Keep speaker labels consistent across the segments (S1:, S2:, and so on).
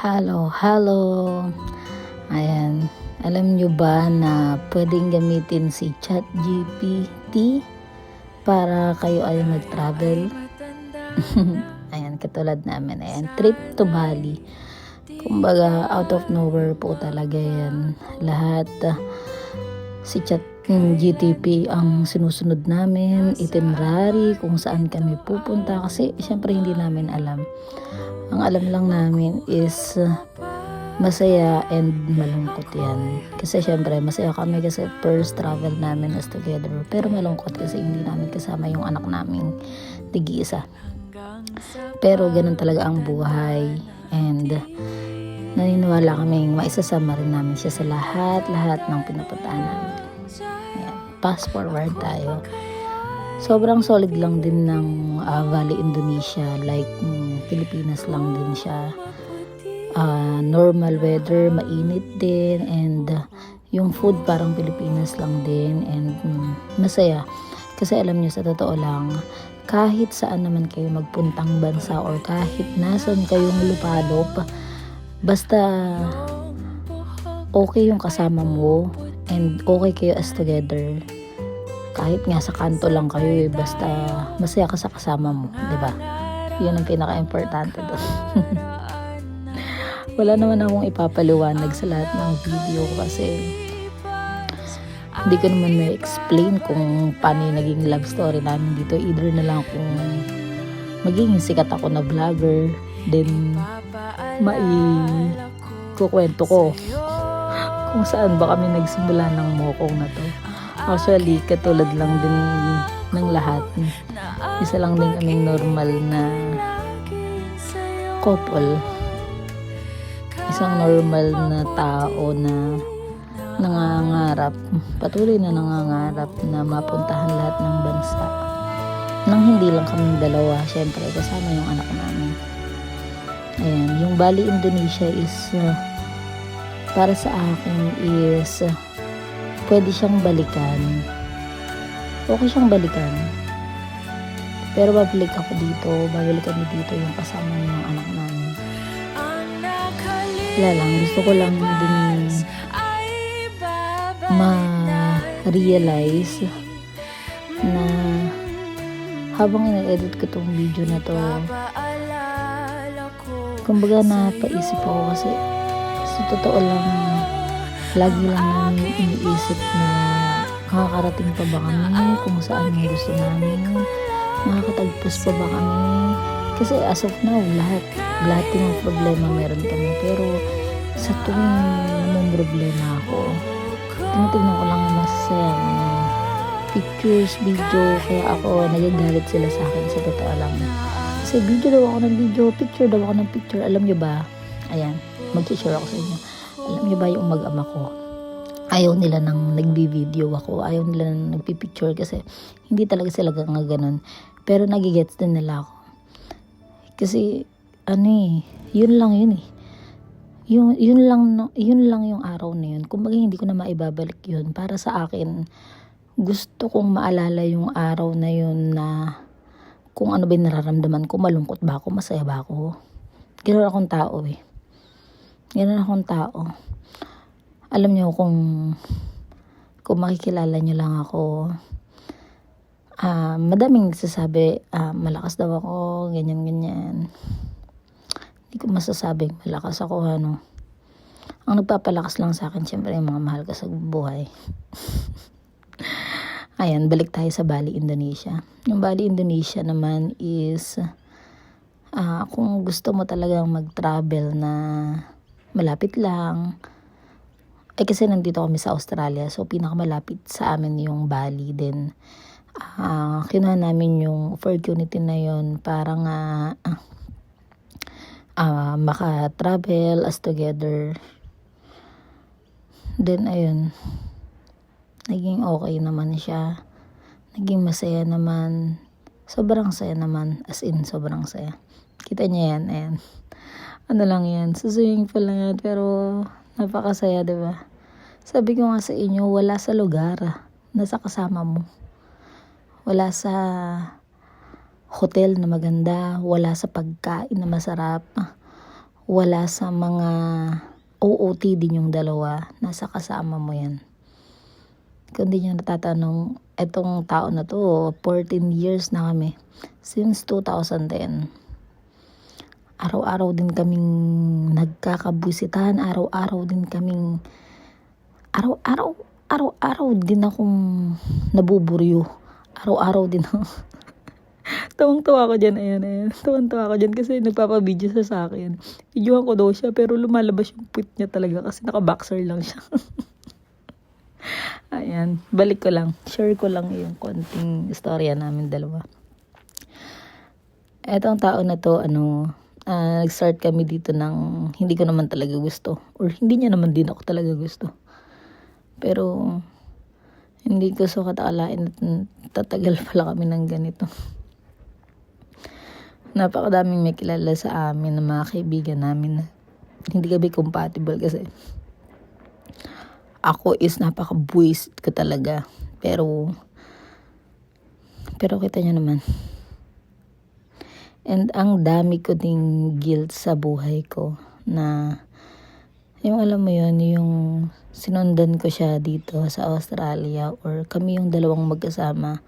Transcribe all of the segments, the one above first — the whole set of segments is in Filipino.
S1: Hello, hello. Ayan, alam nyo ba na pwedeng gamitin si ChatGPT para kayo ay mag-travel? Ayan, katulad namin. Ayan, trip to Bali. Kumbaga, out of nowhere po talaga yan. Lahat, si ChatGPT ang sinusunod namin, itinerary, kung saan kami pupunta. Kasi, syempre, hindi namin alam. Ang alam lang namin is masaya and malungkot yan. Kasi syempre, masaya kami kasi first travel namin as together. Pero malungkot kasi hindi namin kasama yung anak naming tig-isa. Pero ganun talaga ang buhay. And naniniwala kaming maisasama rin namin siya sa lahat ng pinupuntahan namin. Ayan, fast forward tayo. Sobrang solid lang din ng Valley Indonesia, like Pilipinas lang din siya. Normal weather, mainit din, and yung food parang Pilipinas lang din, and masaya. Kasi alam nyo, sa totoo lang, kahit saan naman kayo magpuntang bansa or kahit nasan kayong lupalop, basta okay yung kasama mo and okay kayo as together. Kahit nga sa kanto lang kayo basta masaya ka sa kasama mo, di ba? Yun ang pinaka-importante doon. Wala naman akong ipapaliwanag sa lahat ng video kasi hindi ko naman may explain kung paano yung naging love story namin dito. Either na lang kung magiging sikat ako na vlogger, then kukwento ko kung saan ba kami nagsimula ng mokong na to. Actually, katulad lang din ng lahat. Isa lang din kaming normal na couple. Isang normal na tao na nangangarap, patuloy na nangangarap na mapuntahan lahat ng bansa. Nang hindi lang kaming dalawa, syempre kasama yung anak namin. Ayan, yung Bali, Indonesia is para sa akin is pwede siyang balikan. Okay siyang balikan. Pero babalik kami dito yung kasama ng anak namin. Wala lang, gusto ko lang din ma-realize na habang ina-edit ko tong video na to, kumbaga napaisip ako kasi sa totoo lang, lagi lang namin iniisip na makakarating pa ba kami kung saan yung gusto namin, makakatagpos pa ba kami, kasi as of now lahat ng problema meron kami, pero sa tuwing problema ako, tinitignan ko lang ang masasayang pictures, video, kaya ako nagagalit sila sa akin sa totoo lang. Kasi video daw ako ng video, picture daw ako ng picture. Alam nyo ba, ayan, mag-share ako sa inyo. Alam nyo ba yung mag-ama ko, ayaw nila nang nagbi-video ako, ayaw nila nang nagpi-picture kasi hindi talaga sila nga ganun. Pero nagigets din nila ako. Kasi yun lang yun eh. Yun lang yung araw na yun. Kumbaga hindi ko na maibabalik yun. Para sa akin, gusto kong maalala yung araw na yun na kung ano ba yung nararamdaman ko, malungkot ba ako, masaya ba ako. Ganoon akong tao eh. Ganoon akong tao. Alam niyo kung makikilala niyo lang ako, madaming nagsasabi, malakas daw ako, ganyan. Hindi ko masasabing malakas ako, Ang nagpapalakas lang sa akin, syempre, yung mga mahal ka sa buhay. Ayan, balik tayo sa Bali, Indonesia. Yung Bali, Indonesia naman is, kung gusto mo talagang mag-travel na malapit lang, kasi nandito kami sa Australia, so pinakamalapit sa amin yung Bali din. Kinuha namin yung opportunity na yun para nga maka-travel as together. Then ayun, naging okay naman siya, naging masaya naman, sobrang saya naman, as in sobrang saya. Kita niya yan, ayan, ano lang yan, sa swimming pool lang yan, pero napakasaya, diba? Sabi ko nga sa inyo, wala sa lugar nasa kasama mo, wala sa hotel na maganda, wala sa pagkain na masarap, wala sa mga OOT din yung dalawa, nasa kasama mo yan. Kung di nyo natatanong, etong tao na to, 14 years na kami. Since 2010. Araw-araw din kaming nagkakabusitan, araw-araw din akong nabuburyo. Araw-araw din ako. Tawang-tawa ko dyan, ayan. Tawang-tawa ko dyan kasi nagpapabideo siya sa akin. Videohan ko daw siya pero lumalabas yung puwit niya talaga kasi naka-boxer lang siya. Ayan, balik ko lang. Share ko lang yung konting istorya namin dalawa. Etong tao na to, nag-start kami dito ng hindi ko naman talaga gusto. Or hindi niya naman din ako talaga gusto. Pero, hindi ko sukat akalain at tatagal pala kami ng ganito. Napakadaming may kilala sa amin ng mga kaibigan namin na hindi kami compatible kasi ako is napaka-buwisit ko talaga. Pero kita nyo naman. And ang dami ko ding guilt sa buhay ko na yung alam mo yun, yung sinundan ko siya dito sa Australia or kami yung dalawang magkasama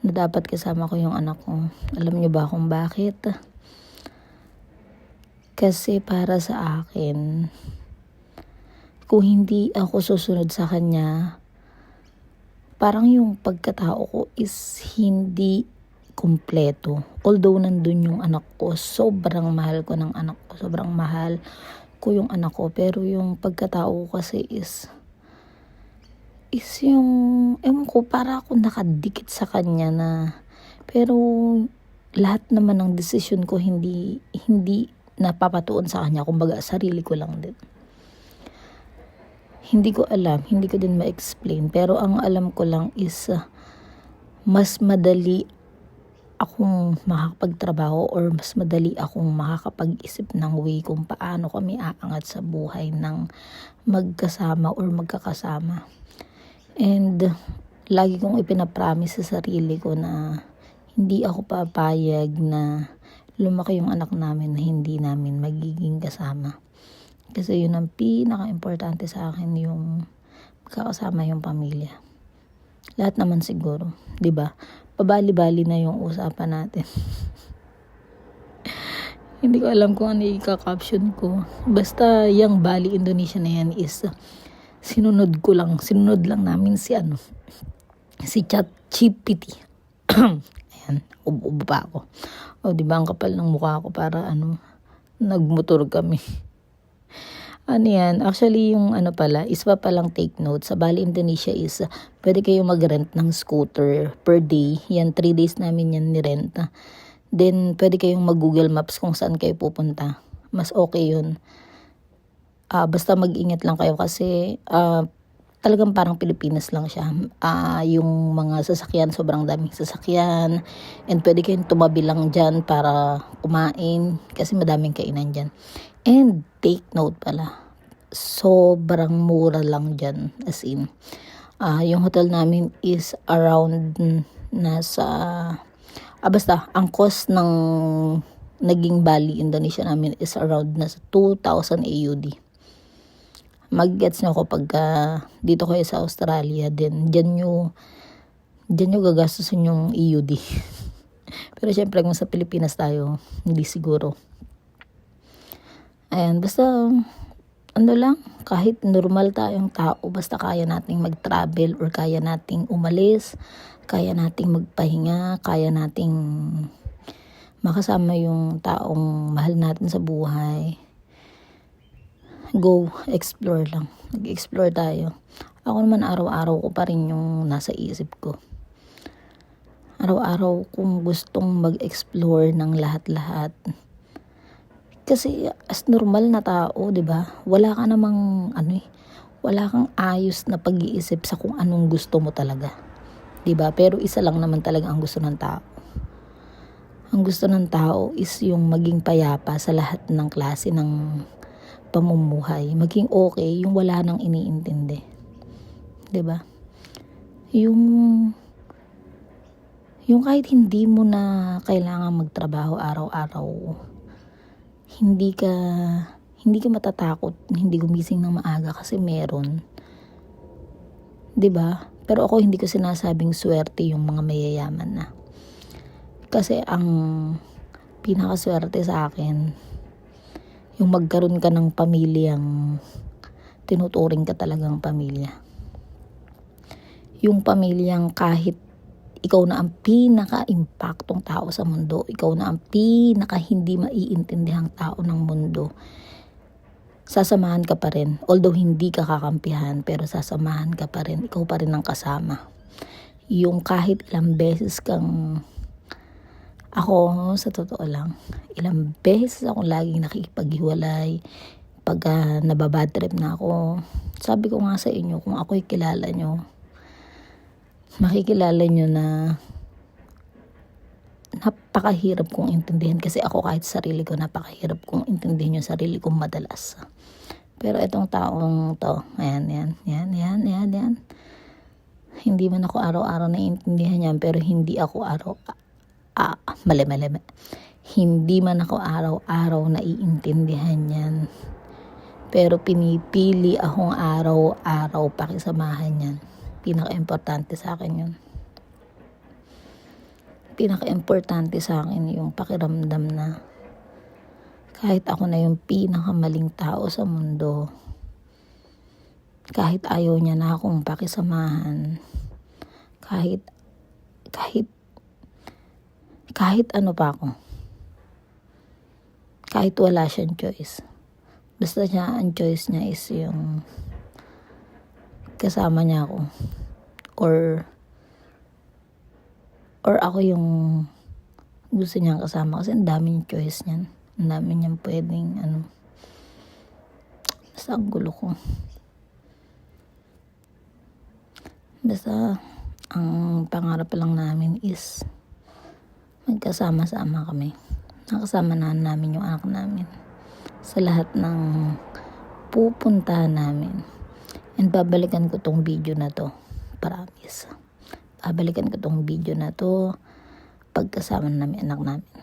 S1: na dapat kasama ko yung anak ko. Alam niyo ba kung bakit? Kasi para sa akin, kung hindi ako susunod sa kanya, parang yung pagkatao ko is hindi kumpleto. Although nandun yung anak ko, sobrang mahal ko ng anak ko. Sobrang mahal ko yung anak ko. Pero yung pagkatao ko kasi is yung, ewan ko, para ako nakadikit sa kanya na, pero lahat naman ng desisyon ko hindi napapatuon sa kanya. Kumbaga, sarili ko lang din. Hindi ko alam, hindi ko din ma-explain. Pero ang alam ko lang is mas madali akong makakapagtrabaho or mas madali akong makakapag-isip ng way kung paano kami aangat sa buhay ng magkasama or magkakasama. And lagi kong ipinapromise sa sarili ko na hindi ako papayag na lumaki yung anak namin na hindi namin magiging kasama. Kasi yun ang pinaka-importante sa akin, yung magkakasama yung pamilya. Lahat naman siguro, 'di ba? Pabali-bali na yung usapan natin. Hindi ko alam kung ano i-caption ko. Basta yung Bali, Indonesia na yan is sinunod lang namin si ChatGPT. Ayan, ubo pa ako. O, 'di ba ang kapal ng mukha ko para nagmotor kami. Ano yan, actually yung isa pa palang take note, sa Bali, Indonesia is, pwede kayo mag-rent ng scooter per day. Yan, 3 days namin yan ni-rent. Then, pwede kayong mag-Google Maps kung saan kayo pupunta. Mas okay yun. Basta mag-ingat lang kayo kasi, talagang parang Pilipinas lang siya. Yung mga sasakyan, sobrang daming sasakyan. And pwede kayong tumabi lang dyan para kumain kasi madaming kainan dyan. And take note pala, sobrang mura lang dyan. As in, yung hotel namin is around basta, ang cost ng naging Bali, Indonesia namin is around nasa 2,000 AUD. Mag-gets nyo ako pagka dito kayo sa Australia, din dyan nyo gagastusin yung EUD. Pero syempre kung sa Pilipinas tayo, hindi siguro. Ayan, basta lang, kahit normal tayong tao, basta kaya nating mag-travel or kaya nating umalis, kaya nating magpahinga, kaya nating makasama yung taong mahal natin sa buhay. Go, explore lang. Nag-explore tayo. Ako naman araw-araw ko pa rin yung nasa isip ko. Araw-araw kong gustong mag-explore ng lahat-lahat. Kasi as normal na tao, 'di ba? Wala ka namang wala kang ayos na pag-iisip sa kung anong gusto mo talaga. 'Di ba? Pero isa lang naman talaga ang gusto ng tao. Ang gusto ng tao is yung maging payapa sa lahat ng klase ng pamumuhay. Maging okay, yung wala nang iniintindi. 'Di ba? Yung kahit hindi mo na kailangan magtrabaho araw-araw, hindi ka matatakot, hindi gumising ng maaga kasi meron. 'Di ba? Pero ako hindi ko sinasabing swerte yung mga mayayaman na. Kasi ang pinakaswerte sa akin, yung magkaroon ka ng pamilyang tinuturing ka talagang pamilya. Yung pamilyang kahit ikaw na ang pinaka-impactong tao sa mundo, ikaw na ang pinaka hindi maiintindihang tao ng mundo, sasamahan ka pa rin. Although hindi ka kakampihan, pero sasamahan ka pa rin. Ikaw pa rin ang kasama. Yung kahit ilang beses kang, ako sa totoo lang, ilang beses akong laging nakikipaghiwalay. Pagka nababad trip na ako, sabi ko nga sa inyo, kung ako'y kilala nyo, makikilala nyo na napakahirap kong intindihin. Kasi ako kahit sarili ko, napakahirap kong intindihin yung sarili kong madalas. Pero itong taong to, yan. Hindi man ako araw-araw naiintindihan yan, pero hindi ako mali. Hindi man ako araw-araw naiintindihan yan. Pero pinipili akong araw-araw pakisamahan yan. Pinaka-importante sa akin yun. Pinaka-importante sa akin yung pakiramdam na kahit ako na yung pinakamaling tao sa mundo, kahit ayaw niya na akong pakisamahan, kahit ano pa ako, kahit wala siyang choice. Basta ang choice niya is yung kasama niya ako. Or ako yung gusto niyang kasama. Kasi ang daming choice niyan. Ang dami niyang pwedeng basta ang gulo ko. Basta ang pangarap lang namin is magkasama-sama kami. Nakasama na namin yung anak namin sa lahat ng pupuntahan namin. And babalikan ko tong video na to. Promise. Babalikan ko tong video na to pagkasama namin anak namin.